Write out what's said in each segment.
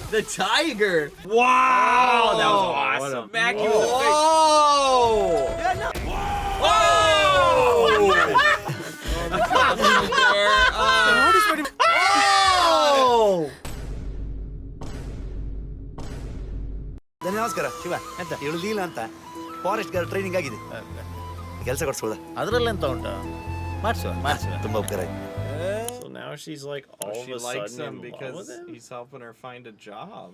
The tiger! Wow, that was awesome. Mackie with the face. Whoa! Yeah, no. Whoa! The cops are there. Oh! ನಮಸ್ಕಾರ ಶಿವ ಎಂತ ಇವಳು ಲೀಲಾ ಅಂತ forest guard training ಆಗಿದೆ ಕೆಲಸ ಕೊಡ್ಸೋದಾ ಅದರಲ್ಲೆಂತ ಉಂಟು ಮಾಡಿಸುವ ತುಂಬಾ ಉಪಕಾರ ಆಯ್ತು. So now she's like all She of a likes sudden him in love because with him? he's helping her find a job.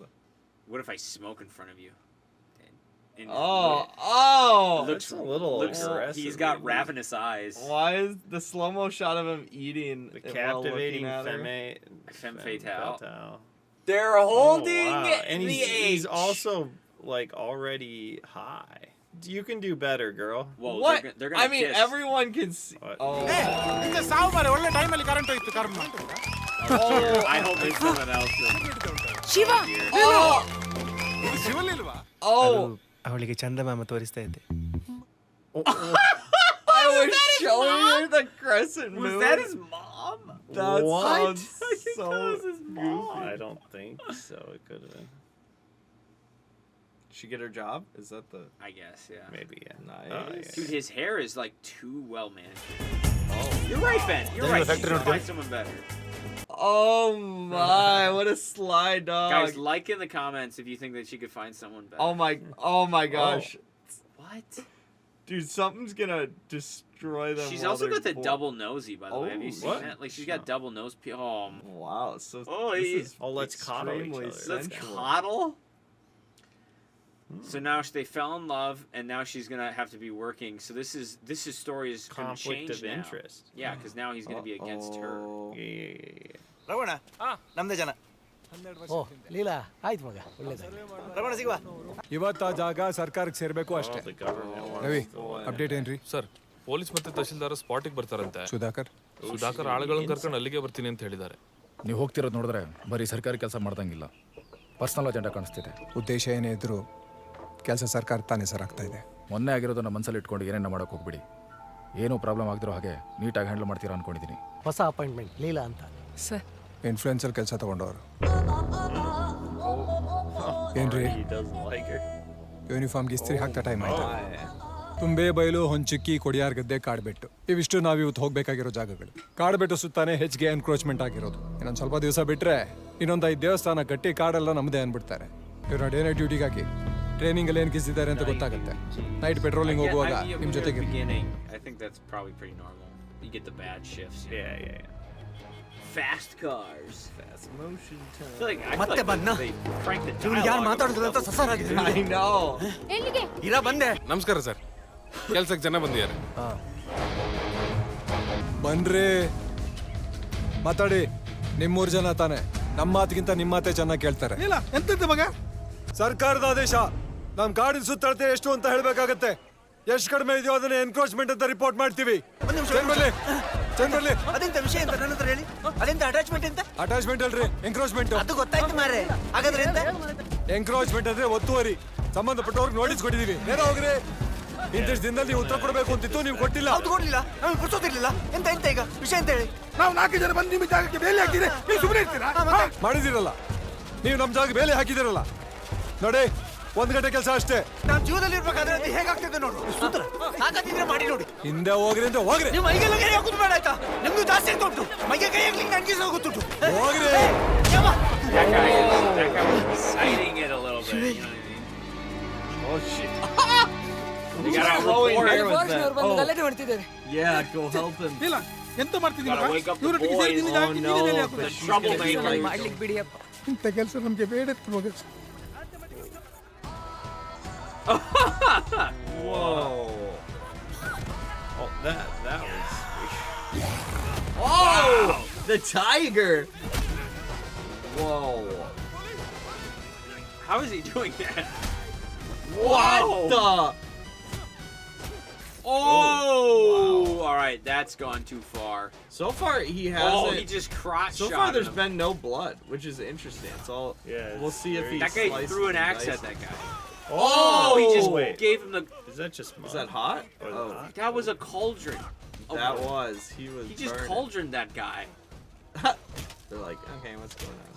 What if I smoke in front of you? And Oh! looks That's a little aggressive. He's got ravenous eyes. Why is the slow-mo shot of him eating The while captivating looking at her? Femme fatale. They're holding Oh, wow. And the he's H. also like already high. You can do better, girl. Whoa, What? They're gonna I mean, kiss. everyone can see. What? Oh. I hope there's someone else. Shiva! Oh! ಅವಳಿಗೆ ಚಂದಮಾಮ ತೋರಿಸ್ತಾ ಇದ್ದೆ. I was showing her the crescent moon. Was that his mom? That What? sounds so I don't think so. It could have been. She get her job? Is that the I guess, yeah. Maybe, yeah. Nice. Oh, yeah. Dude, his hair is like too well managed. Oh, you're right, Ben. You're right. She should find someone better. Oh my! What a sly dog! Guys, like in the comments if you think that she could find someone better. Oh my gosh! What? Dude, something's gonna destroy them. She's while also they're got the double nosy, by the way. Have you seen what? that? Like she's got double nose. Oh, Wow! So Oh, this he- is let's coddle each extremely other. let's sensual. coddle. So now they fell in love, and now she's gonna have to be working. So this story is gonna Conflict change of now. interest. Yeah, because now he's gonna be against her. Uh-oh. Yeah. Ravana ನಮ್ದೇ ಜನ ಓ ಲೀಲಾ ಆಯ್ತು ಮಗ ಒಳ್ಳೇದಾಗಿ ರವಣ ಸಿಗುವ ಇವತ್ತು ಆ ಜಾಗ ಸರ್ಕಾರಕ್ಕೆ ಸೇರ್ಬೇಕು ಅಷ್ಟೇ. All the government wants Ravi to win. Update ಏನ್ರಿ? ಸರ್ ಪೊಲೀಸ್ ಮತ್ತೆ ತಹಶೀಲ್ದಾರ್ ಸ್ಪಾಟಿಗೆ ಬರ್ತಾರಂತೆ. ಸುಧಾಕರ್ ಆಳುಗಳನ್ನ ಕರ್ಕೊಂಡು ಅಲ್ಲಿಗೆ ಬರ್ತೀನಿ ಅಂತ ಹೇಳಿದ್ದಾರೆ. ನೀವು ಹೋಗ್ತಿರೋದು ನೋಡಿದ್ರೆ ಬರೀ ಸರ್ಕಾರಿ ಕೆಲಸ ಮಾಡ್ದಂಗಿಲ್ಲ, ಪರ್ಸನಲ್ ಅಜೆಂಡಾ ಕಾಣಿಸ್ತಿದೆ. ಉದ್ದೇಶ ಏನೇ ಇದ್ರು ಕೆಲಸ ಸರ್ಕಾರ ತಾನೇ ಸರ್ ಆಗ್ತಾ ಇದೆ. ಮೊನ್ನೆ ಆಗಿರೋದನ್ನ ಮನಸ್ಸಲ್ಲಿ ಇಟ್ಕೊಂಡು ಏನೇನು ಮಾಡೋಕೆ ಹೋಗ್ಬಿಡಿ. ಏನೂ ಪ್ರಾಬ್ಲಮ್ ಆಗದಿರೋ ಹಾಗೆ ನೀಟಾಗಿ ಹ್ಯಾಂಡಲ್ ಮಾಡ್ತೀರಾ ಅನ್ಕೊಂಡಿದ್ದೀನಿ. ಹೊಸ ಅಪಾಯಿಂಟ್ಮೆಂಟ್ ಲೀಲಾ ಅಂತ ಸರ್ ಇನ್ಫ್ಲೂಯೆನ್ಸರ್ ಕೆಲಸ ತಗೊಂಡವರು ಏನ್ರಿ He doesn't like her. ಯೂನಿಫಾರ್ಮ್ಗೆ ಇಸ್ತ್ರಿ ಹಾಕ್ತಾ ಟೈಮ್ ಆಯ್ತು. ತುಂಬೆ ಬಯಲು ಹೊಂಚಿಕ್ಕಿ ಕೊಡಿಯಾರ್ ಗದ್ದೆ ಕಾಡ್ಬೆಟ್ಟು ಇವಿಷ್ಟು ನಾವಿವತ್ತು ಹೋಗ್ಬೇಕಾಗಿರೋ ಜಾಗಗಳು. ಕಾಡ್ಬೆಟ್ಟು ಸುತ್ತಾನೆ ಹೆಚ್ಚಿಗೆ ಎನ್ಕ್ರೋಚ್ಮೆಂಟ್ ಆಗಿರೋದು. ಇನ್ನೊಂದು ಸ್ವಲ್ಪ ದಿವಸ ಬಿಟ್ರೆ ಇನ್ನೊಂದು 5 ದೇವಸ್ಥಾನ ಕಟ್ಟಿ ಕಾಡೆಲ್ಲ ನಮ್ಮದೇ ಅನ್ಬಿಡ್ತಾರೆ. ಇವ್ರು ಡೇ ನೈಟ್ ಡ್ಯೂಟಿಗೆ ಹಾಕಿ ಟ್ರೈನಿಂಗ್ ಅಲ್ಲಿ ಏನ್ ಕಿಸಿದ್ದಾರೆ ಅಂತ ಗೊತ್ತಾಗುತ್ತೆ. ನೈಟ್ ಪೆಟ್ರೋಲಿಂಗ್ ಹೋಗುವಾಗ ನಿಮ್ ಜೊತೆಗೆ beginning, I think that's probably pretty normal. You get the bad shifts. Yeah. Fast cars. Fast motion I time. feel like ಮತ್ತೆ ಬಂದ್ನ? they cranked the ಇವ್ರು ಯಾರು dialogue. ಮಾತಾಡೋದಿಲ್ಲ ಅಂತ ಸಸಾರಾಗಿದೆ. I know. ಎಲ್ಲಿಗೆ ಇರ ಬಂದೆ ನಮಸ್ಕಾರ ಸರ್, ಕೆಲ್ಸಕ್ಕೆ ಜನ ಬಂದಿದ್ದಾರೆ. ಬನ್ರಿ ಮಾತಾಡಿ. ನಿಮ್ಮೂರ್ ಜನ ತಾನೆ, ನಮ್ಮ ಮಾತಿಗಿಂತ ನಿಮ್ಮ ಮಾತೇ ಚೆನ್ನಾಗಿ ಕೇಳ್ತಾರೆ. ಇಲ್ಲ ಎಂತದ್ದು ಮಗ? ಸರ್ಕಾರದ ಆದೇಶ. ನಮ್ ಕಾಡಿನ ಸುತ್ತಳತೆ ಎಷ್ಟು ಅಂತ ಹೇಳ್ಬೇಕಾಗತ್ತೆ. ಎಷ್ಟು ಕಡಿಮೆ ಇದೆಯೋ ಅದನ್ನ ಎನ್ಕ್ರೋಚ್ಮೆಂಟ್ ಅಂತ ರಿಪೋರ್ಟ್ ಮಾಡ್ತೀವಿ. ಚಂದ್ರಲಿ ಅದೆಂತ ವಿಷಯ ಅಂತ ನನ್ನ ಹತ್ರ ಹೇಳಿ. ಅದೆಂತ ಅಟ್ಯಾಚ್ಮೆಂಟ್ ಅಂತ? ಅಟ್ಯಾಚ್ಮೆಂಟ್ ಅಲ್ರಿ, ಎಂಕ್ರೋಚ್ಮೆಂಟ್. ಅದು ಗೊತ್ತಾಯ್ತು ಮಾರೆ. ಹಾಗಾದ್ರೆ ಎಂತ? ಎಂಕ್ರೋಚ್ಮೆಂಟ್ ಅಂದ್ರೆ ಒತ್ತುವರಿ. ಸಂಬಂಧಪಟ್ಟವ್ರಿಗೆ ನೋಟಿಸ್ ಕೊಟ್ಟಿದೀವಿ. ಏನೋ ಹೋಗ್ರಿ. ಇಂತಿಷ್ಟು ದಿನದಲ್ಲಿ ನೀವು ಉತ್ತರ ಕೊಡಬೇಕು ಅಂತಿತ್ತು, ನೀವು ಕೊಟ್ಟಿಲ್ಲ. ಹೌದು ಕೊಡ್ಲಿಲ್ಲ, ನಮ್ಗೆ ಕೊಡ್ಸೋದಿರ್ಲಿಲ್ಲ. ಎಂತ ಎಂತ ಈಗ ವಿಷಯ ಅಂತ ಹೇಳಿ. ನಾವು 4 ಜನ ಬಂದು ನಿಮ್ಮ ಜಾಗಕ್ಕೆ ಬೇಲಿ ಹಾಕಿದ್ರೆ ನೀವು ಸುಮ್ಮನೆ ಇರ್ತೀರಾ? ಮಾಡಿದಿರಲ್ಲ ನೀವು, ನಮ್ ಜಾಗ ಬೇಲೆ ಹಾಕಿದಿರಲ್ಲ. ನೋಡಿ, 1 ಗಂಟೆ ಕೆಲಸ ಅಷ್ಟೇ. ನಾವು ಜೀವದಲ್ಲಿ ಇರ್ಬೇಕಾದ್ರೆ ಅದು ಹೇಗಾಗ್ತದೆ ನೋಡು. ಸೂತ್ರ ಸಾಕಾಗಿದ್ರೆ ಮಾಡಿ ನೋಡಿ. ಹಿಂದೆ ಹೋಗ್ರಿ ಅಂತ ಹೋಗ್ರಿ. ನೀವು ಮೈಗೆಲ್ಲ ಕೈ ಹಾಕುದು ಬೇಡ ಆಯ್ತಾ? ನಿಮ್ದು ಜಾಸ್ತಿ ಅಂತ ಉಂಟು. ಮೈಗೆ ಕೈ ಹಾಕ್ಲಿಕ್ಕೆ ನನಗೆ ಸಹ ಗೊತ್ತುಂಟು. ಹೋಗ್ರಿ. That guy was reciting it a little bit. You know what I mean? Oh shit. You gotta Blowing report. hair with that. ಬಂದು Oh. ಗಲಾಟೆ ಮಾಡ್ತಿದ್ದಾರೆ. Yeah, go help him. ಇಲ್ಲ ಎಂತ ಮಾಡ್ತಿದ್ದೀವಿ Gotta ಮಗ? wake up the ಇವ್ರೊಟ್ಟಿಗೆ ಸೇರಿ boys. ನಿಮಗೆ ಹಾಕಿ Oh, ನೀವೇ ಬೇಲಿ no. ಹಾಕುದು. The troublemaker. ಮಾಡ್ಲಿಕ್ಕೆ ಬಿಡಿಯಪ್ಪ. ಇಂಥ ಕೆಲಸ ನಮ್ಗೆ ಬೇಡ ಇತ್ತು ಮಗ. Whoa. Oh, that was. Oh! The tiger! Whoa. How is he doing that? What the? Oh! Wow. All right, that's gone too far. So far, he hasn't. Oh, he just crotch So shot far, there's him. been no blood, which is interesting. It's all. Yeah, We'll see if he. That guy slices threw an and axe dices. at that guy. Oh! He just Wait. gave him the. Is that just mud? Is that hot? Or Oh, not? That was a cauldron. Oh, that was. He was. He just burning. cauldroned that guy. They're like, okay, what's going on?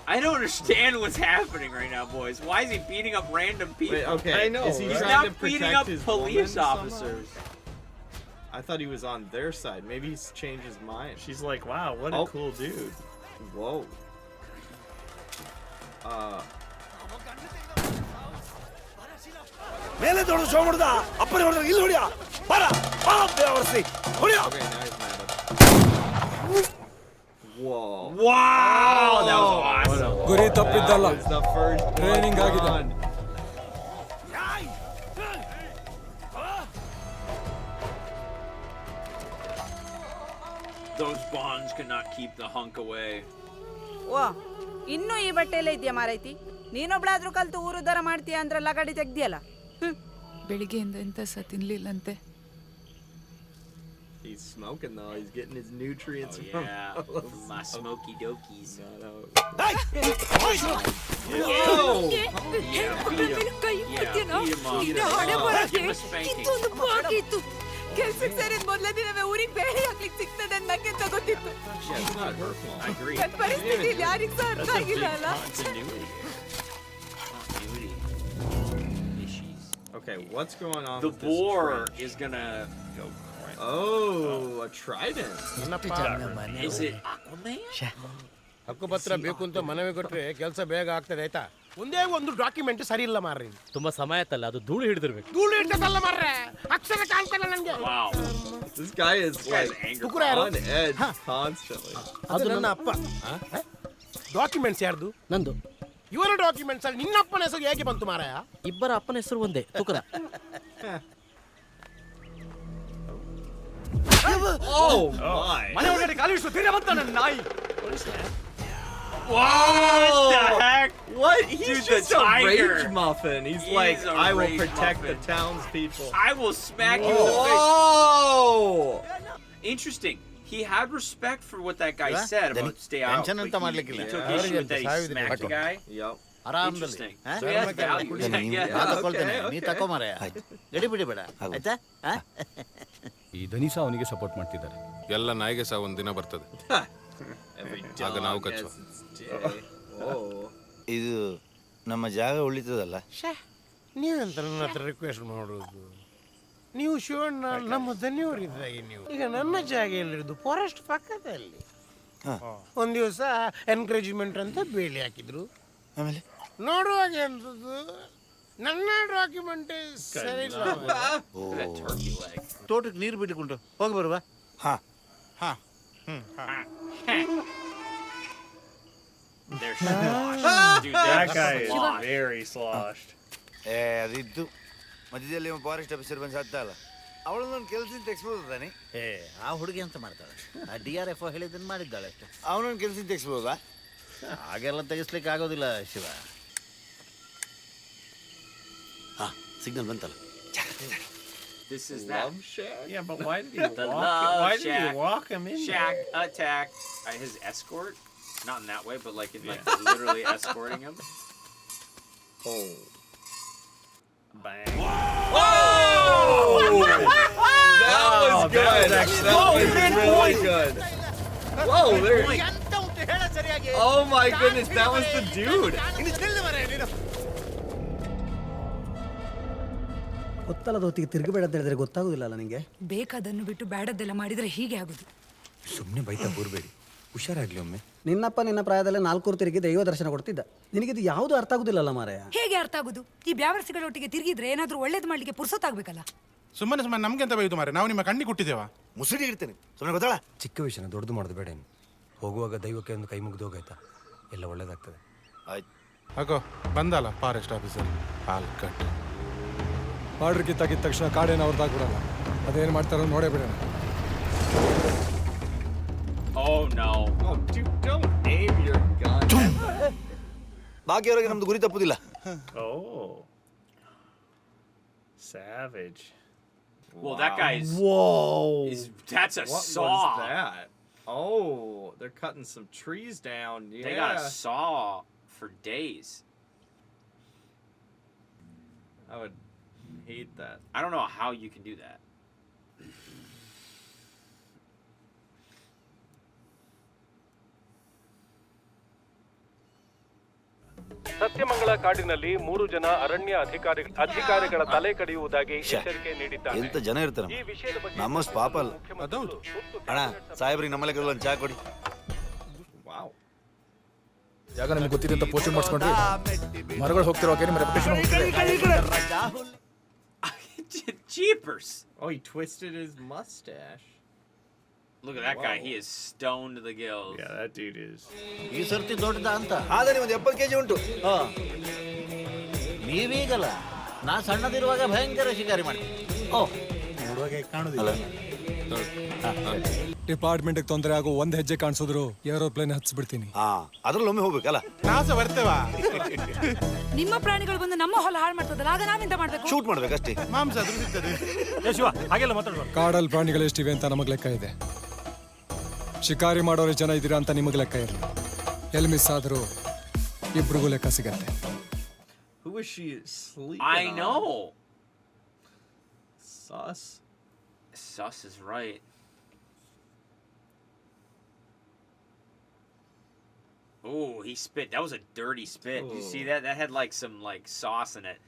I don't understand what's happening right now, boys. Why is he beating up random people? Wait, okay. I know, Is he right? He's trying to not beating protect up his police woman officers. somehow? I thought he was on their side. Maybe he's changed his mind. She's like, wow, what a Oh. cool dude. Whoa. ಮೇಲೆ ದೊಡ್ಡ show ಮಾಡುದ ಅಪ್ಪನೇ ಹೊಡೆದ ಇಲ್ಲಿ ಹೊಡಿಯ ಬರ ದೇವರ್ಸಿ ಹೊಡಿಯ Okay, now he's mad. Whoa. Wow, that was awesome. ಗುರಿ ತಪ್ಪಿದ್ದಲ್ಲ That was the first Training one ಆಗಿದೆ. gone. Those bonds cannot keep the hunk away. ವಾ ಇನ್ನೂ ಈ ಬಟ್ಟೆಯಲ್ಲೇ ಇದೆಯಾ ಮಾರೈತಿ ನೀನೊಬ್ಳಾದ್ರೂ ಕಲ್ತು ಊರು ಉದ್ಧಾರ ಮಾಡ್ತೀಯ ಅಂದ್ರೆ ಲಗಾಡಿ ತೆಗ್ದಿಯಲ್ಲ ಬೆಳಿಗ್ಗೆಯಿಂದ ಎಂತ ಸಹ ತಿನ್ಲಿಲ್ಲಂತೆ. He's smoking though. He's getting his nutrients Oh, from yeah, from my smoky dokies. ಕೆಲ್ಸಕ್ಕೆ ಸೇರಿದ ಮೊದಲ ದಿನವೇ ಊರಿಗೆ ಬೇಳೆ ಹಾಕ್ಲಿಕ್ಕೆ ಸಿಗ್ತದೆ ಅಂತ ನಂಗೆ ಅಂತ ಗೊತ್ತಿತ್ತು Yeah, it's not her fault. I agree. ನನ್ನ ಪರಿಸ್ಥಿತಿ ಇಲ್ಲಿ ಯಾರಿಗೂ ಸಹ ಅರ್ಥ ಆಗಿಲ್ಲ ಅಲ್ಲ Continuity. Continuity issues. Okay, what's going on? The with this boar trench? is gonna go crazy. Oh, a trident. Is it Aquaman? ಹಕ್ಕುಪತ್ರ ಬೇಕು ಅಂತ ಮನವಿ ಕೊಟ್ರೆ ಕೆಲಸ ಬೇಗ ಆಗ್ತದೆ ಆಯ್ತಾ. ಒಂದೇ ಒಂದು ಡಾಕ್ಯುಮೆಂಟ್ ಸರಿ ಇಲ್ಲ ಮಾರ್ರಿ. ತುಂಬಾ ಸಮಯ ಆಯ್ತಲ್ಲ ಅದು ಧೂಳು ಹಿಡಿದಿರ್ಬೇಕು. ಧೂಳು ಇಟ್ಟದಲ್ಲ ಮಾರ್ರೆ, ಅಕ್ಷರ ಕಾಣ್ತಲ್ಲ ನನಗೆ. Wow. This guy is like ಕುಕುರ ಯಾರು? on edge constantly. ಅದು ನನ್ನ ಅಪ್ಪ. ಡಾಕ್ಯುಮೆಂಟ್ಸ್ ಯಾರ್ದು? ನಂದು. ಇವರ ಡಾಕ್ಯುಮೆಂಟ್ಸ್ ಅಲ್ಲಿ ನಿನ್ನ ಅಪ್ಪನ ಹೆಸರು ಹೇಗೆ ಬಂತು ಮಾರಾಯ? ಇಬ್ಬರ ಅಪ್ಪನ ಹೆಸರು ಒಂದೇ ತುಕರ. Oh my! ಮನೆ ಒಳಗಡೆ ಕಾಲು ಇಷ್ಟು ಧೈರ್ಯ ಬಂತ ನನ್ನ ನಾಯಿ. What the heck? What? He's Dude, just the a tiger. rage muffin. He's He like, is a I will rage protect muffin. the townspeople. I will smack you in the face. Oh! Interesting. He had respect for what that guy said about stay out. tension anta But he ಮಾಡ್ಲಿಕ್ಕಿಲ್ಲ. took issue with that he smacked the guy. Yep. Interesting. So he has values. Yeah. ತಗೊಳ್ತೇನೆ ನೀ ತಕೋ ಮಾರಾಯ ಗಡಿ ಬಿಡಿ ಬೇಡ ಆಯ್ತಾ ಈ ಧನಿಸ ಅವನಿಗೆ support ಮಾಡ್ತಿದ್ದಾರೆ. ಎಲ್ಲ ನಾಯಿಗೆ ಸಹ ಒಂದಿನ ಬರ್ತದೆ. Every ಆಗ ನಾವು dog ಕಚ್ಚುವ. has its day. Oh. ಇದು ನಮ್ಮ ಜಾಗ ಉಳಿತದಲ್ಲ ನೀವೆಂತ ನನ್ನ ಹತ್ರ ರಿಕ್ವೆಸ್ಟ್ ಮಾಡೋದು? ನೀವು ಶಿವಣ್ಣ ನಮ್ಮ ಧನ್ಯವರಿದ್ದಾಗ ನೀವು ಈಗ ನನ್ನ ಜಾಗ ಎಲ್ಲಿರೋದು ಫಾರೆಸ್ಟ್ ಪಕ್ಕದಲ್ಲಿ. ಒಂದು ದಿವಸ ಎನ್ಕರೇಜ್ಮೆಂಟ್ ಅಂತ ಬೇಲಿ ಹಾಕಿದ್ರು. ಆಮೇಲೆ ನೋಡುವಾಗ ಎಂತದ್ದು ನನ್ನ ಡಾಕ್ಯುಮೆಂಟ್ ಸರಿ ಇಲ್ಲ. That turkey leg. ತೋಟಕ್ಕೆ ನೀರು ಬಿಟ್ಟುಕೊಂಡು ಹೋಗಿ ಬರುವ ಹಾ ಹಾ They're sloshed. Dude, That they're guy is sloshed. very sloshed. ಅದಿತ್ತು ಮಧ್ಯದಲ್ಲಿ ಫಾರೆಸ್ಟ್ ಆಫೀಸರ್ ಬಂದು ಸತ್ತ ಅಲ್ಲ ಅವಳನ್ನೊಂದು ಕೆಲಸದಿಂದ ತೆಗ್ಸ್ಬೋದು ತಾನೆ ಆ ಹುಡುಗಿ ಅಂತ ಮಾಡ್ತಾಳೆ ಆ DRF ಹೇಳಿದ್ದನ್ನು ಮಾಡಿದ್ದಾಳೆ ಅಷ್ಟೇ ಅವನೊಂದು ಕೆಲಸದಿಂದ ತೆಗಿಸ್ಬೋದಾ ಹಾಗೆಲ್ಲ ತೆಗಿಸ್ಲಿಕ್ಕೆ ಆಗೋದಿಲ್ಲ ಶಿವ ಹಾ ಸಿಗ್ನಲ್ ಬಂತಲ್ಲ This is that. Love shack? Yeah, but why did he The walk? love Why did shack. he walk him in? Shack attack. His escort. Not in that way, but like in like literally escorting him. Oh. Bang. Whoa! That was good. That was really good. Whoa, there. Oh my goodness, that was the dude. ಗೊತ್ತಲ್ಲದ ಹೊತ್ತಿಗೆ ತಿರುಗಬೇಡ ಅಂತ ಹೇಳಿದ್ರೆ ಗೊತ್ತಾಗೋದಿಲ್ಲ ನಿಮಗೆ. ಬೇಕಾದನ್ನು ಬಿಟ್ಟು ಬೇಡದ್ದೆಲ್ಲ ಮಾಡಿದ್ರೆ ಹೀಗೆ ಆಗುದು. ಸುಮ್ಮನೆ ಬೈತಾ ಕೂರ್ಬೇಡಿ, ಹುಷಾರಾಗ್ಲಿ ಒಮ್ಮೆ. ನಿನ್ನಪ್ಪ ನಿನ್ನ ಪ್ರಾಯದಲ್ಲಿ 4 ತಿರುಗಿ ದೈವ ದರ್ಶನ ಕೊಡ್ತಿದ್ದ. ನಿನಗಿದು ಯಾವುದು ಅರ್ಥ ಆಗುದಿಲ್ಲಲ್ಲ ಮಾರಾಯ. ಹೇಗೆ ಅರ್ಥ ಆಗುದು? ಈ ಬ್ಯಾವರ್ಸಿಗಳೊಟ್ಟಿಗೆ ತಿರುಗಿದ್ರೆ ಏನಾದ್ರೂ ಒಳ್ಳೇದು ಮಾಡ್ಲಿಕ್ಕೆ ಪುರ್ಸೊತ್ತಾಗ್ಬೇಕಲ್ಲ. ಸುಮ್ಮನೆ ಸುಮ್ಮನೆ ನಮ್ಗೆ ಅಂತ ಬೈದು ಮಾರೆ, ನಾವು ನಿಮ್ಮ ಕಣ್ಣಿ ಕೊಟ್ಟಿದ್ದೇವಾ? ಮುಸುಡಿ ಇಡ್ತೇನೆ ಸುಮ್ಮನೆ ಗೊತ್ತಾಳ. ಚಿಕ್ಕ ವಿಷಯನ ದೊಡ್ಡದು ಮಾಡೋದು ಬೇಡ ಇನ್ನು. ಹೋಗುವಾಗ ದೈವಕ್ಕೆ ಒಂದು ಕೈ ಮುಗಿದು ಹೋಗಾಯ್ತಾ, ಎಲ್ಲ ಒಳ್ಳೇದಾಗ್ತದೆ. ಆಯ್ತು ಹಾಕೋ ಬಂದಲ್ಲ ಫಾರೆಸ್ಟ್ ಆಫೀಸರ್ ಹಾಲ್ ಕಟ್. ಆರ್ಡರ್ ಕಿತ್ತಾಕಿದ ತಕ್ಷಣ ಕಾಡೇನು ಅವ್ರದ್ದಾಗ್ಬಿಡಲ್ಲ. ಅದೇನು ಮಾಡ್ತಾರೋ ನೋಡೇ ಬಿಡೋಣ. Oh no. Oh, dude, don't aim your gun. ಭಾಗ್ಯವರೆಗೆ ನಮ್ದು ಗುರಿ ತಪ್ಪುದಿಲ್ಲ. Oh. Savage. Well, that guy's. Whoa. That's a What saw. was that? Oh, they're cutting some trees down. Yeah. They got a saw for days. I would hate that. I don't know how you can do that. Sathyamangala ಕಾಡಿನಲ್ಲಿ 3 ಜನ ಅರಣ್ಯ ಅಧಿಕಾರಿಗಳ ತಲೆ ಕಡಿಯುವುದಾಗಿ ಎಚ್ಚರಿಕೆ ನೀಡಿದ್ದಾರೆ. ಎಂತ ಜನ ಇರ್ತಾರ ಈ ವಿಷಯದ ಬಗ್ಗೆ ನಮ್ಮಷ್ಟು ಪಾಪ ಅಲ್ಲ. ಅಣ್ಣ ಸಾಹೇಬ್ರಿಗೆ ನಮ್ಮಲ್ಲಿ ಒಂದು ಚಾ ಕೊಡಿ. ಜಾಗ ನಿಮ್ಗೆ ಗೊತ್ತಿದೆ ಅಂತ ಪೋಸ್ಟಿಂಗ್ ಮಾಡಿಸ್ಕೊಂಡ್ರಿ ಮರಗಳು ಹೋಗ್ತಿರೋ ನಿಮ್ಮ reputation. Jeepers! Oh, he twisted his mustache. Look at that guy. He is stoned to the gills. Yeah, that dude is. ಈ ಸರ್ತಿ ದೊಡ್ಡದ ಅಂತ ಆದರೆ ಒಂದು 70 kg ಉಂಟು. ನೀವೀಗಲ್ಲ ನಾ ಸಣ್ಣದಿರುವಾಗ ಭಯಂಕರ ಶಿಕಾರಿ ಮಾಡ್ತೀನಿ. ನೋಡುವಾಗ ಕಾಣುದಿಲ್ಲ. ಡಿಪಾರ್ಟ್ಮೆಂಟ್ಗೆ ತೊಂದರೆ ಆಗೋ ಒಂದ್ ಹೆಜ್ಜೆ ಕಾಣಿಸಿದ್ರು ಏರೋಪ್ಲೇನ್ ಹಚ್ಚಿಬಿಡ್ತೀನಿ. ಅದ್ರಲ್ಲಿ ಒಮ್ಮೆ ಹೋಗ್ಬೇಕಲ್ಲ. ನಾವು ಬರ್ತೇವಾ? ನಿಮ್ಮ ಪ್ರಾಣಿಗಳು ಬಂದು ನಮ್ಮ ಹೊಲ ಹಾಳು ಮಾಡ್ತದಲ್ಲ, ಆಗ ನಾವೆಂತ ಮಾಡ್ಬೇಕು? ಶೂಟ್ ಮಾಡ್ಬೇಕಷ್ಟೇ. ಮಾಂಸ ಅದ್ರ ಸಿಗ್ತದೆ. ಹಾಗೆಲ್ಲ ಮಾತಾಡುವ. ಕಾಡಲ್ಲಿ ಪ್ರಾಣಿಗಳು ಎಷ್ಟಿವೆ ಅಂತ ನಮಗ್ ಲೆಕ್ಕ ಇದೆ. ಶಿಕಾರಿ ಮಾಡೋರು ಜನ ಇದ್ದೀರಾ ಅಂತ ನಿಮಗ್ ಲೆಕ್ಕ ಇರಲಿ. ಎಲ್ಲಿ ಮಿಸ್ ಆದ್ರೂ ಇಬ್ರಿಗೂ ಲೆಕ್ಕ ಸಿಗತ್ತೆ. Who is she sleeping I know. on? Sus. Sus is right. Oh, he spit. That was a dirty spit. Did you see that? That had like some like sauce in it.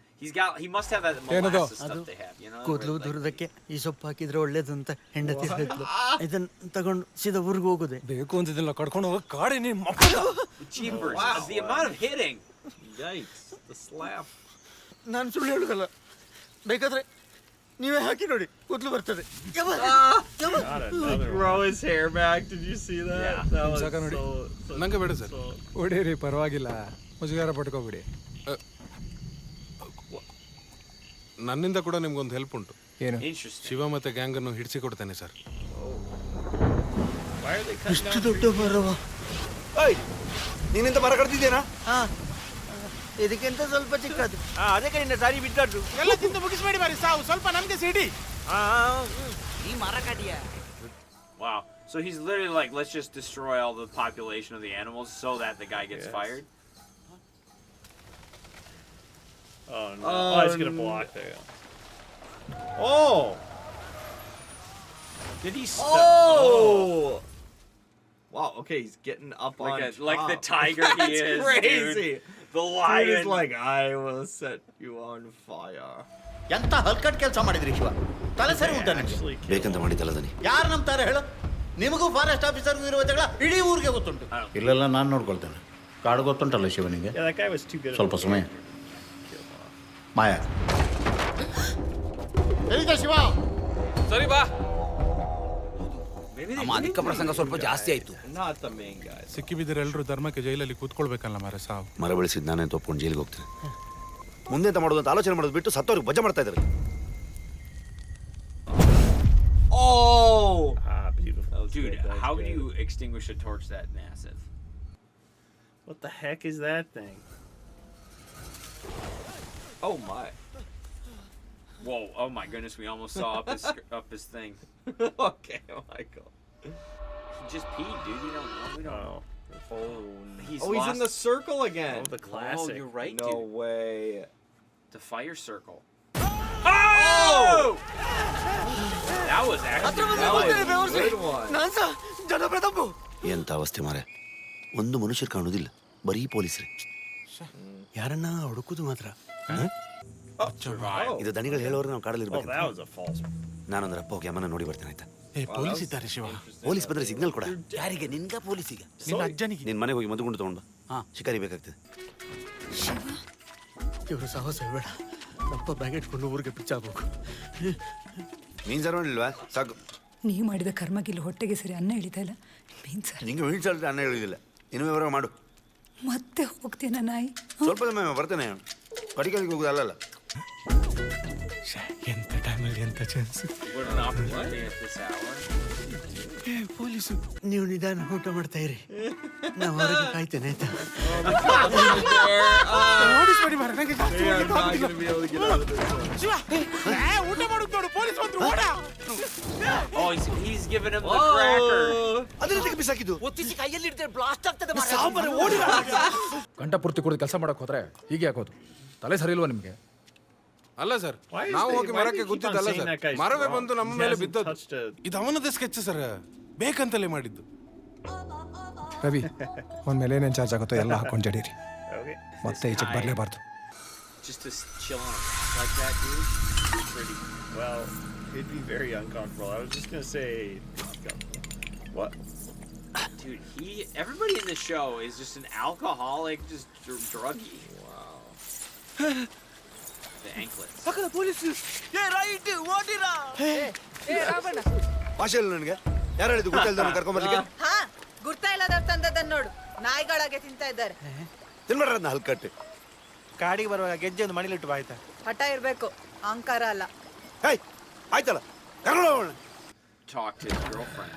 He must have that molasses stuff they have, you know? ಕೂದಲು ದುರದಕ್ಕೆ ಈ ಸೊಪ್ಪು ಹಾಕಿದ್ರೆ ಒಳ್ಳೇದಂತ ಹೆಂಡತಿ ಹೇಳಿದ್ಲು. ಇದನ್ನ ತಗೊಂಡು ಸೀದಾ ಊರಿಗೆ ಹೋಗುದೆ. ಬೇಕು ಅಂತಿದ್ದಿಲ್ಲ ಕಡ್ಕೊಂಡು ಹೋಗ ಕಾಡಿ ನಿಮ್ಮ Jeepers. The amount of hitting. Yikes. The slap. ನಾನು ಸುಳ್ಳು ಹೇಳುದಲ್ಲ, ಬೇಕಾದ್ರೆ ನೀವೇ ಹಾಕಿ ನೋಡಿ, ಕೂದಲು ಬರ್ತದೆ. Grow his hair back. Did you see that? Yeah. That was so ನಂಗೆ ಬೇಡ ಸರ್. ಹೊಡೀರಿ, ಪರವಾಗಿಲ್ಲ, ಮುಜುಗಾರ ಪಟ್ಕೋಬಿಡಿ. ನನ್ನಿಂದ ಕೂಡ ನಿಮ್ಗೊಂದು ಹೆಲ್ಪ್ ಉಂಟು. ಏನು? Interesting. ಶಿವ ಮತ್ತೆ ಗ್ಯಾಂಗ್ ಅನ್ನು ಹಿಡಿಸಿ ಕೊಡ್ತೇನೆ ಸರ್. ಇಷ್ಟು ದೊಡ್ಡ ಮರವ? ನೀನಿಂದ ಮರ ಕಡ್ತಿದ್ದೇನಾ? ಇದಕ್ಕಿಂತ ಸ್ವಲ್ಪ ಚಿಕ್ಕದು. ಅದಕ್ಕೆ ನಿನ್ನ ಸಾರಿ ಬಿದ್ದದ್ದು. ಎಲ್ಲ ತಿಂದು ಮುಗಿಸ್ಬೇಡಿ ಬಾರಿ ಸಾವು, ಸ್ವಲ್ಪ ನಮ್ಗೆ ಸಿಡಿ. ಈ ಮರ ಕಡಿಯ. Wow. So he's literally like, let's just destroy all the population of the animals so that the guy gets fired. Oh no! Oh, he's gonna block there. Oh! Did he? Oh! Wow. Okay, he's getting up on top. Like the tiger he That's is. crazy. Dude. The lion is like, I will set you on fire. ಎಂತ ಹಲ್ಕಟ್ ಕೆಲಸ ಮಾಡಿದ್ರಿ ಶಿವ? ತಲೆ ಸರಿ ಉಂಟ ನಿಮಗೆ? ಬೇಕಂತ ಮಾಡಿದ್ದಲ್ಲ ದನಿ. ಯಾರು ನಂಬ್ತಾರೆ ಹೇಳು? ನಿಮಗೂ ಫಾರೆಸ್ಟ್ ಆಫೀಸರ್ಗೂ ಇರುವ ಜಗಳ ಇಡೀ ಊರಿಗೆ ಗೊತ್ತುಂಟು. ಇಲ್ಲೆಲ್ಲ ನಾನು ನೋಡ್ಕೊಳ್ತೇನೆ. ಕಾಡು ಗೊತ್ತುಂಟಲ್ಲ ಶಿವನಿಗೆ. Yeah, that guy was too good. ಸ್ವಲ್ಪ ಸಮಯ. ಮಾಯಾ. ಎಲ್ಲಿದೆ ಶಿವ? ಸರಿ ಬಾ. Maybe ಅಮ್ಮ ಅಧಿಕ ಪ್ರಸಂಗ ಸ್ವಲ್ಪ ಜಾಸ್ತಿ ಆಯ್ತು. Not the main guy. ಸಿಕ್ಕಿ ಬಿದ್ದರೆ ಎಲ್ಲರೂ ಧರ್ಮಕ್ಕೆ ಜೈಲಲ್ಲಿ ಕೂತ್ಕೊಳ್ಬೇಕಲ್ಲ ಮಾರ ಸಾವು. ಮರ ಬೆಳೆಸಿದ್ ನಾನೇ ತಪ್ಕೊಂಡು ಜೈಲಿಗೆ ಹೋಗ್ತೇನೆ. ಮುಂದೆ ಅಂತ ಮಾಡೋದು ಅಂತ ಆಲೋಚನೆ ಮಾಡೋದು ಬಿಟ್ಟು ಸತ್ತವ್ರಿಗೆ ವಜಾ ಮಾಡ್ತಾ ಇದ್ದಾರೆ. Oh! Beautiful. Dude, how can you extinguish a torch that massive? What the heck is that thing? Oh my. Whoa! Oh my goodness! We almost saw up his thing. Okay, oh my god. He just peed, dude. You don't know. We don't know. He's in the circle again. Oh, the classic. Oh, you're right, no dude. way. The fire circle. Oh! That was actually a good one. ಎಂತ ಅವಸ್ಥೆ ಮಾರೆ. ಒಂದು ಮನುಷ್ಯರು ಕಾಣುವುದಿಲ್ಲ, ಬರೀ ಪೊಲೀಸರೇ. ಯಾರನ್ನ ಹುಡುಕುದು ಮಾತ್ರ. ಇದು ದಣಿಗಳು ಹೇಳೋರು ನಾವು ಕಾಡಲ್ಲಿ ಇರ್ಬೇಕು. That was a false. ನಾನೊಂದು ರಪ್ಪ ಹೋಗಿ ಅಮ್ಮನ ನೋಡಿ ಬರ್ತೇನೆ ಆಯ್ತಾ? ಪೊಲೀಸ್ ಇದ್ದಾರೆ ಶಿವ. ಪೊಲೀಸ್ ಬಂದ್ರೆ ಸಿಗ್ನಲ್ ಕೊಡ. ಯಾರಿಗೆ? ನಿನ್ಗ ಪೊಲೀಸಿಗೆ? ನಿನ್ನ ಅಜ್ಜನಿಗೆ. ನಿನ್ ಮನೆಗೆ ಹೋಗಿ ಮದುಗುಂಡು ತಗೊಂಡು ಬಾ. ಶಿಕಾರಿ ಬೇಕಾಗ್ತದೆ. ಇವರು ಸಾಹಸ ಬೇಡ. ರಪ್ಪ ಬ್ಯಾಗ್ ಇಟ್ಕೊಂಡು ಊರಿಗೆ ಪಿಚ್ಚಾಗಬೇಕು. ಮೀನ್ ಸಾರು ಮಾಡಿಲ್ವಾ? ಸಾಕು. ನೀವು ಮಾಡಿದ ಕರ್ಮಗಿಲ್ಲ ಹೊಟ್ಟೆಗೆ ಸರಿ ಅನ್ನ ಇಳಿತಾ ಇಲ್ಲ. ಮೀನ್ ಸಾರು ನಿಂಗೆ ಮೀನ್ ಸಾರು ಅನ್ನ ಹೇಳುದಿಲ್ಲ. ಇನ್ನು ವಿವರ ಮಾಡು. ಮತ್ತೆ ಹೋಗ್ತೀನ ನಾಯಿ. ಸ್ವಲ್ಪ ಸಮಯ ಬರ್ತೇನೆ. ಕಡಿಗಳಿಗೆ ಹೋಗುದು ಅಲ್ಲಲ್ಲ. ಎಂತ ಟೈಮಲ್ಲಿ ಎಂತ chance. What an opportunity at this hour. Police, ನೀವು ನಿಧಾನ ಊಟ ಮಾಡ್ತಾ ಇರಿ, ನಾ ಹೊರಗೆ ಕಾಯ್ತೇನೆ ಆಯ್ತಾ? ಓಡಿಸ್ಬೇಡಿ ಮಾರ, ನಂಗೆ ಜಾಸ್ತಿ We are not going to be able to get out of this. Shiva, ಊಟ ಮಾಡುದು ನೋಡು, ಪೊಲೀಸ್ ಬಂದ್ರು, ಓಡ. Oh, he's giving him the cracker. ಅದನ್ನ ಬಿಸಾಕಿದ್ದು. ಒತ್ತಿಸಿ ಕೈಯಲ್ಲಿ ಇಡ್ತಾರೆ, ಬ್ಲಾಸ್ಟ್ ಆಗ್ತದೆ. ಗಂಟ ಪೂರ್ತಿ ಕುಡಿದು ಕೆಲಸ ಮಾಡಕ್ ಹೋದ್ರೆ ಹೀಗೆ ಆಗೋದು. ತಲೆ ಸರಿ ಇಲ್ವಾ ನಿಮ್ಗೆ? ಅಲ್ಲ ಸರ್, ನಾವು ಹೋಗಿ ಮರಕ್ಕೆ ಗುದ್ದಿದ್ದಲ್ಲ ಸರ್, ಮರವೇ ಬಂದು ನಮ್ಮ ಮೇಲೆ ಬಿದ್ದದ್ದು. ಇದು ಅವನದೇ ಸ್ಕೆಚ್ ಸರ್, ಬೇಕಂತಲೇ ಮಾಡಿದ್ದು. ರವಿ, ಒಂದ್ಮೇಲೆ ಏನೇನು ಚಾರ್ಜ್ ಆಗುತ್ತೋ ಎಲ್ಲ ಹಾಕೊಂಡು ಜಡೀರಿ. ಮತ್ತೆ ಈಚೆಗೆ ಬರಲೇಬಾರ್ದು. Just to chill on like that, dude. It's pretty. Well, it'd be very uncomfortable. I was just gonna say, what? Dude, everybody in the show is just an alcoholic, just druggie. Wow. The anklets. ಭಾಷೆ ಇಲ್ಲ ನನಗೆ. ಯಾರು ಹೇಳಿದ್ದು ಗೊತ್ತಿಲ್ಲದ ಕರ್ಕೊಂಬರ್ಲಿಕ್ಕೆ? ಹಾ ಗುರ್ತಾ ಇಲ್ಲದವ್ರು ತಂದದನ್ನ ನೋಡು, ನಾಯಿಗಳಾಗೆ ತಿಂತಾ ಇದ್ದಾರೆ. ತಿನ್ಬೇಡ್ರ ಅದನ್ನ ಹಲ್ಕಟ್ಟು. ಕಾಡಿಗೆ ಬರುವಾಗ ಗೆಜ್ಜೆ ಒಂದು ಮಣಿಲಿಟ್ಟು ಬಾ ಆಯ್ತಾ? ಹಠ ಇರ್ಬೇಕು, ಅಹಂಕಾರ ಅಲ್ಲ. ಹೇಯ್ ಆಯ್ತಲ್ಲ ಕರ್ಕೊಂಡು ಹೋಗೋಣ. Talk to his girlfriend.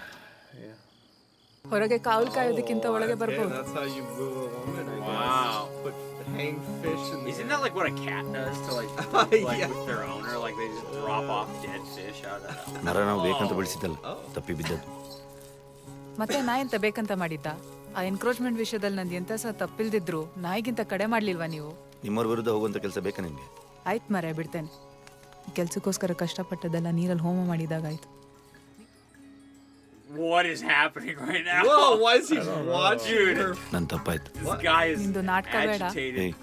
ಹೊರಗೆ ಕಾವಲು ಕಾಯೋದಕ್ಕಿಂತ ಒಳಗೆ Okay, ಬರ್ಬೋದು. that's how you move a woman, I guess. Wow. Put hang fish in the Isn't that like what a cat does to like Yeah. with their owner? Like they just drop off dead fish out of that. ನರ ನಾವು ಬೇಕಂತ ಬೆಳೆಸಿದ್ದಲ್ಲ, ತಪ್ಪಿ ಬಿದ್ದದ್ದು. ಮತ್ತೆ ನಾಯಿ ಅಂತ ಬೇಕಂತ ಮಾಡಿದ್ದ? ಆ ಎನ್ಕ್ರೋಚ್ಮೆಂಟ್ ವಿಷಯದಲ್ಲಿ ನಂದು ಎಂತ ಸಹ ತಪ್ಪಿಲ್ದಿದ್ರು ನಾಯಿಗಿಂತ ಕಡೆ ಮಾಡ್ಲಿಲ್ವಾ ನೀವು? ನಿಮ್ಮವ್ರ ವಿರುದ್ಧ ಹೋಗುವಂತ ಕೆಲಸ ಬೇಕಾ ನಿಮ್ಗೆ? ಆಯ್ತು ಮರೆ ಬಿಡ್ತೇನೆ. ಕೆಲ್ಸಕ್ಕೋಸ್ಕರ ಕಷ್ಟಪಟ್ಟದೆಲ್ಲ ನೀರಲ್ಲಿ ಹೋಮ ಮಾಡಿದಾಗಾಯ್ತು. What is happening right now? Whoa, why is he watching her? ನನ್ನ ತಪ್ಪಾಯ್ತು. This guy is ನಿಂದು ನಾಟಕ ಬೇಡ. agitated. ಏಯ್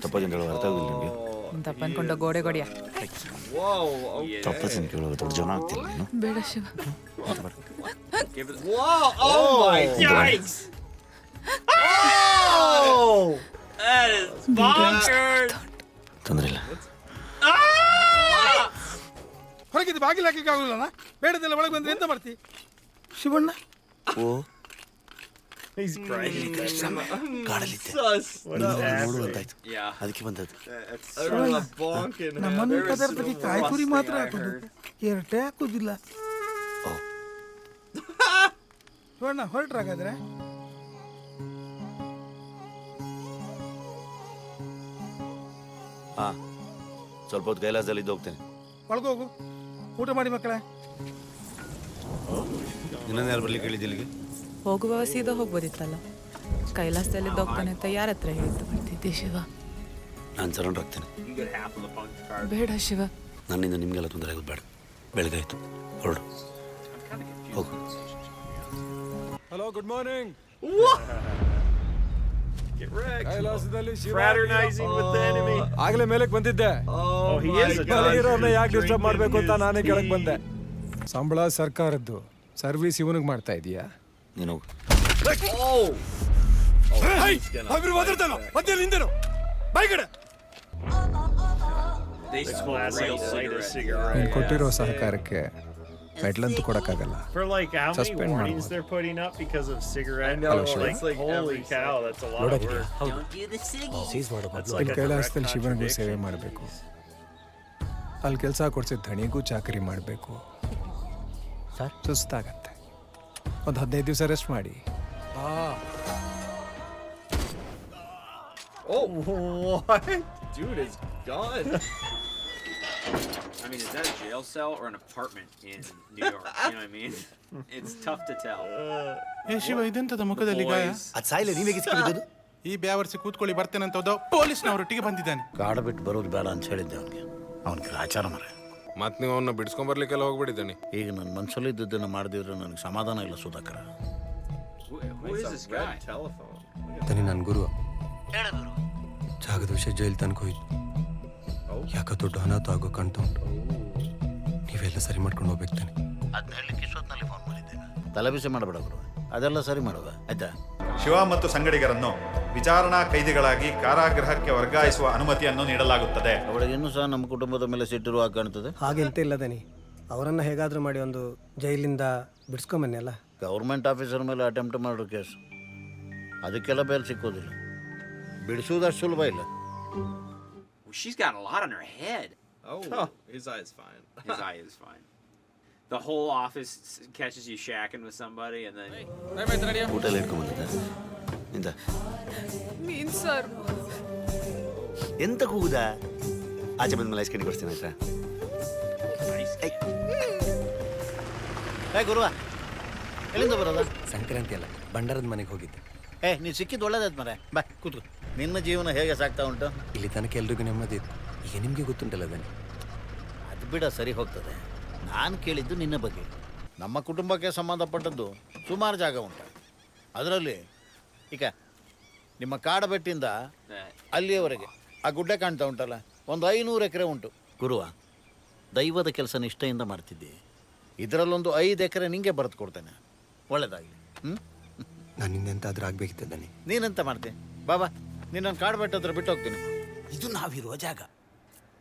ತಪ್ಪಾಗಿ ಹೇಳೋ ಅರ್ಥ ಆಗಿಲ್ಲ ನಿಮಗೆ? ನಿನ್ ತಪ್ಪನ್ಕೊಂಡ ಗೋಡೆ ಗೊಡಿಯ. Whoa, ತಪ್ಪಾಗಿ ಕೇಳೋ ದೊಡ್ಡ ಜನ ಆಗ್ತಿಲ್ಲ ನೀನು. ಬೇಡ Shiva. Give it. Whoa, oh my Yikes! Oh! That is bonkers. ತೊಂದರೆ ಇಲ್ಲ. ಹೊರಗಿದ್ದು ಬಾಗಿಲು ಹಾಕಲಿಕ್ಕೆ ಆಗುದಿಲ್ಲ. ಬೇಡದೆಲ್ಲ ಒಳಗೆ ಬಂದ್ರೆ ಎಂತ ಮಾಡ್ತಿ ಶಿವಣ್ಣ? ಓ He's crying. ಕಾಡಲಿದ್ದೆ ನೋಡುವಂತಾಯ್ತು, Yeah. ಅದಕ್ಕೆ ಬಂದದ್ದು. ನಮ್ಮನ್ನು ಪದಾರ್ಥಕ್ಕೆ ಕಾಯ್ಕುರಿ ಮಾತ್ರ ಹಾಕೋದು, ಎರಟೆ ಹಾಕೋದಿಲ್ಲ. ಶಿವಣ್ಣ ಹೊರಟ್ರಾಗಾದ್ರೆ ಹಾ ಸ್ವಲ್ಪ ಹೊತ್ತು ಕೈಲಾಸದಲ್ಲಿ ಇದ್ದು ಹೋಗ್ತೇನೆ. ಒಳಗೋಗು, ಊಟ ಮಾಡಿ ಮಕ್ಕಳೇ. ಇನ್ನೊಂದು ಯಾರು ಬರ್ಲಿಕ್ಕೆ ಹೇಳಿದ್ದು ಇಲ್ಲಿಗೆ? ಹೋಗುವವ ಸೀದಾ ಹೋಗ್ಬೋದಿತ್ತಲ್ಲ. ಕೈಲಾಸದಲ್ಲಿ ಹೋಗ್ತಾನೆ ಅಂತ ಯಾರ ಹತ್ರ ಹೇಳಿದ್ದು ಬರ್ತಿದ್ದೆ ಶಿವ? ನಾನು surround ಆಗ್ತೇನೆ. You get half of the punch card. ಬೇಡ ಶಿವ. ನನ್ನಿಂದ ನಿಮಗೆಲ್ಲ ತೊಂದರೆ ಆಗೋದು ಬೇಡ. ಬೆಳಗಾಯ್ತು, ಹೊರಡು ಹೋಗು. Hello, good morning. Get wrecked. ಕೈಲಾಸದಲ್ಲಿ Fraternizing with the enemy. ಆಗ್ಲೇ ಮೇಲಕ್ಕೆ ಬಂದಿದ್ದೆ. Oh, he is a ಮಲಗಿರೋರ್ನ ಯಾಕೆ ಡಿಸ್ಟರ್ಬ್ ಮಾಡ್ಬೇಕು ಅಂತ ನಾನೇ ಕೆಳಗೆ ಬಂದೆ. ಸಂಬಳ ಸರ್ಕಾರದ್ದು, ಸರ್ವಿಸ್ ಇವನಿಗೆ ಮಾಡ್ತಾ ಇದೀಯಾ? ನೀನು They smoke real cigarettes. ನೀನು ಕೊಟ್ಟಿರೋ ಸಹಕಾರಕ್ಕೆ ಮೆಡ್ಲಂತೂ ಕೊಡಕ್ಕಾಗಲ್ಲ. For like how many Suspend warnings ಮಾಡ್ಬೋದು. they're putting up because of cigarette? I know, Like, it's like holy every cow, that's a lot of work. ಸೀಸ್ ಮಾಡೋ That's ಬದಲು like ಇಲ್ಲಿ a ಕೈಲಾಸದಲ್ಲಿ direct ಶಿವನಿಗೂ contradiction. ಸೇವೆ ಮಾಡಬೇಕು, ಅಲ್ಲಿ ಕೆಲಸ ಕೊಡ್ಸಿದ ಧಣಿಗೂ ಚಾಕರಿ ಮಾಡಬೇಕು. ಸುಸ್ತಾಗತ್ತೆ. ಒಂದು 15 ದಿವಸ ರೆಸ್ಟ್ ಮಾಡಿ. Oh, what? Dude is gone. I mean, is that a jail cell or an apartment in New York? You know what I mean? It's tough to tell. ಏ ಶಿವ, ಇದೆಂತದ ಮುಖದಲ್ಲಿ ಗಾಯ? Boys. ಅದು ಸಾಯಿಲ್ಲ, ನೀವೇ ಸಿಕ್ಕಿದ್ದು. ಈ ಬ್ಯಾವರ್ಸಿ ಕೂತ್ಕೊಳ್ಳಿ ಬರ್ತೇನೆ ಅಂತ ಹೋದ ಪೊಲೀಸ್ನವರೊಟ್ಟಿಗೆ ಬಂದಿದ್ದಾನೆ. ಕಾಡ ಬಿಟ್ಟು ಬರೋದು ಬೇಡ ಅಂತ ಹೇಳಿದ್ದೆ ಅವನಿಗೆ. ಅವನಿಗೆ ಆಚಾರ ಮರ. ಮತ್ ನೀವು ಅವನ್ನ ಬಿಡಿಸ್ಕೊಂಬರ್ಲಿಕ್ಕೆಲ್ಲ ಹೋಗ್ಬಿಟ್ಟಿದ್ದಾನೆ. ಈಗ ನನ್ನ ಮನಸ್ಸಲ್ಲಿ ಇದ್ದದ್ದನ್ನು ಮಾಡಿದಿದ್ರೆ ನನಗೆ ಸಮಾಧಾನ ಇಲ್ಲ Sudhakar. Who is this guy? Telephone. ತನಿ ನನ್ನ ಗುರು ಜಾಗದ ವಿಷಯ ಜೈಲ್ ತನಕ ಹೋಯ್ತು. ಯಾಕ ದೊಡ್ಡ ಅನಾಥ ಆಗೋ ಕಾಣ್ತಾ ಉಂಟು. ನೀವೆಲ್ಲ ಸರಿ ಮಾಡ್ಕೊಂಡು ಹೋಗ್ಬೇಕು ತಾನೆ. ಅದನ್ನ ಹೇಳಲಿಕ್ಕೆ ಇಷ್ಟೊತ್ತಿನಲ್ಲಿ ಫೋನ್ ಮಾಡಿದ್ದೇನೆ. ತಲೆಬಿಸಿ ಮಾಡಬೇಡ ಗುರು, ಅದೆಲ್ಲ ಸರಿ ಮಾಡೋದ ಆಯ್ತಾ? ಶಿವ ಮತ್ತು ಸಂಗಡಿಗರನ್ನು ವಿಚಾರಣಾ ಕೈದಿಗಳಾಗಿ ಕಾರಾಗೃಹಕ್ಕೆ ವರ್ಗಾಯಿಸುವ ಅನುಮತಿಯನ್ನು ನೀಡಲಾಗುತ್ತದೆ. ಅವಳಿಗೆ ಇನ್ನೂ ಸಹ ನಮ್ಮ ಕುಟುಂಬದ ಮೇಲೆ ಸಿಟ್ಟಿರುವ ಕಾಣ್ತದೆ. ಹಾಗೆಂತ ಇಲ್ಲ ದನಿ, ಅವರನ್ನು ಹೇಗಾದರೂ ಮಾಡಿ ಒಂದು ಜೈಲಿಂದ ಬಿಡಿಸ್ಕೊಂಬನ್ನಿ ಅಲ್ಲ. ಗೌರ್ಮೆಂಟ್ ಆಫೀಸರ್ ಮೇಲೆ ಅಟೆಂಪ್ಟ್ ಮಾಡೋ ಕೇಸು, ಅದಕ್ಕೆಲ್ಲ ಬೇಲ್ ಸಿಕ್ಕೋದಿಲ್ಲ. ಬಿಡಿಸುವುದಷ್ಟು ಸುಲಭ ಇಲ್ಲ. She's got a lot on her head. Oh, his eye is fine. His eye is fine. The whole office catches you shacking with somebody, and then ಊಟ ಎಲ್ಲ ಇಟ್ಕೊಂಡ್ಬಂದಿದ್ದ ಇಂದ ಮೀನ್ sir ಎಂತ ಕೂಗುದ? ಆಚೆ ಬಂದ ಮೇಲೆ ಐಸ್ಕಂಡು ಕೊಡ್ತೀನಿ ಆಯ್ತಾ? ಏ ಗುರುವ, ಎಲ್ಲಿಂದ ಬರೋದ? ಸಂಕ್ರಾಂತಿ ಅಲ್ಲ, ಭಂಡಾರದ ಮನೆಗೆ ಹೋಗಿದ್ದೆ. ಏ ನೀನು ಸಿಕ್ಕಿದ್ದು ಒಳ್ಳೇದಾಯ್ತು ಮರೆ. ಬಾ ಕೂತ್ಕೊ. ನಿನ್ನ ಜೀವನ ಹೇಗೆ ಸಾಗ್ತಾ ಉಂಟು? ಇಲ್ಲಿ ತನಕ ಎಲ್ರಿಗೂ ನೆಮ್ಮದಿ ಇತ್ತು. ಈಗ ನಿಮಗೆ ಗೊತ್ತುಂಟಲ್ಲ ದನಿ. ಅದು ಬಿಡ, ಸರಿ ಹೋಗ್ತದೆ. ನಾನು ಕೇಳಿದ್ದು ನಿನ್ನ ಬಗ್ಗೆ. ನಮ್ಮ ಕುಟುಂಬಕ್ಕೆ ಸಂಬಂಧಪಟ್ಟದ್ದು ಸುಮಾರು ಜಾಗ ಉಂಟು. ಅದರಲ್ಲಿ ಈಗ ನಿಮ್ಮ ಕಾಡಬೆಟ್ಟಿಂದ ಅಲ್ಲಿಯವರೆಗೆ ಆ ಗುಡ್ಡೆ ಕಾಣ್ತಾ ಉಂಟಲ್ಲ, ಒಂದು 500 ಎಕರೆ ಉಂಟು. ಗುರುವ, ದೈವದ ಕೆಲಸ ನಿಷ್ಠೆಯಿಂದ ಮಾಡ್ತಿದ್ದೆ. ಇದರಲ್ಲೊಂದು 5 ಎಕರೆ ನಿಂಗೆ ಬರೆದು ಕೊಡ್ತೇನೆ. ಒಳ್ಳೇದಾಗಲಿ. ನಾನು ಇನ್ನೆಂತಾದ್ರೂ ಆಗ್ಬೇಕಿತ್ತು ದನಿ. ನೀನೆಂತ ಮಾಡ್ತೆ? ಬಾಬಾ, ನಿನ್ನನ್ನು ಕಾಡಬೆಟ್ಟ ಹತ್ರ ಬಿಟ್ಟು ಹೋಗ್ತೀನಿ. ಇದು ನಾವಿರುವ ಜಾಗ.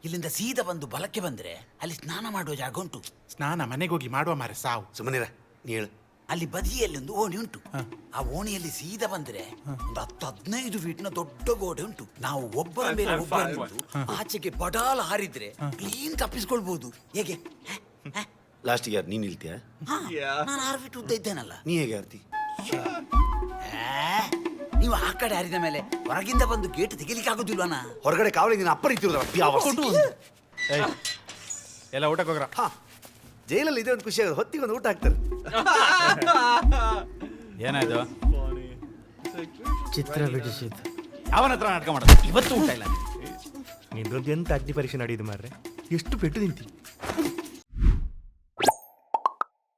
ಇಲ್ಲಿಂದ ಸೀದಾ ಬಂದು ಬಲಕ್ಕೆ ಬಂದ್ರೆ ಅಲ್ಲಿ ಸ್ನಾನ ಮಾಡುವ ಜಾಗ ಉಂಟು. ಸ್ನಾನ ಮನೆಗೆ ಹೋಗಿ ಮಾಡುವ ಮಾರೆ ಸಾವು. ಸುಮ್ಮನಿರ, ನೀ ಹೇಳು. ಅಲ್ಲಿ ಬದಿಯಲ್ಲಿ ಒಂದು ಓಣಿ ಉಂಟು. ಆ ಓಣಿಯಲ್ಲಿ ಸೀದಾ ಬಂದ್ರೆ ಒಂದು 10-15 ಫೀಟ್ನ ದೊಡ್ಡ ಗೋಡೆ ಉಂಟು. ನಾವು ಒಬ್ಬರ ಮೇಲೆ ಒಬ್ಬ ಆಚೆಗೆ ಬಡಾಲ ಹಾರಿದ್ರೆ ಕ್ಲೀನ್ ತಪ್ಪಿಸ್ಕೊಳ್ಬಹುದು. ಹೇಗೆ? ಲಾಸ್ಟಿಗೆ ಯಾರು ನೀನು ನಿಲ್ತೀಯ? ನಾನು 6 ಫೀಟ್ ಉದ್ದ ಇದ್ದೇನಲ್ಲ. ನೀ ಹೇಗೆ ಆರ್ತಿ? ನೀವು ಆ ಕಡೆ ಹಾರಿದ ಮೇಲೆ ಹೊರಗಿಂದ ಬಂದು ಗೇಟ್ ತೆಗಿಲಿಕ್ಕೆ ಆಗೋದಿಲ್ವನ? ಹೊರಗಡೆ ಕಾವಲಿ ನೀನು ಅಪ್ಪ ರೀತಿರೋದ್ರ. ಎಲ್ಲ ಊಟಕ್ಕೆ ಹೋಗ್ರ. ಜೈಲಲ್ಲಿ ಇದೆ ಒಂದು ಖುಷಿ ಆಗೋದು, ಹೊತ್ತಿಗೆ ಒಂದು ಊಟ ಹಾಕ್ತಾರೆ. ಏನಾಯ್ತು? ಚಿತ್ರ ಬಿಡಿಸಿದ್ದು ಅವನ ಹತ್ರ ನಾಟಕ ಮಾಡೋದು. ಇವತ್ತು ಊಟ ಇಲ್ಲ. ನಿಂದೊಂದು ಎಂತ ಅಗ್ನಿ ಪರೀಕ್ಷೆ ನಡೆಯುದು ಮಾರ್ರೆ. ಎಷ್ಟು ಪೆಟ್ಟು ನಿಂತಿ.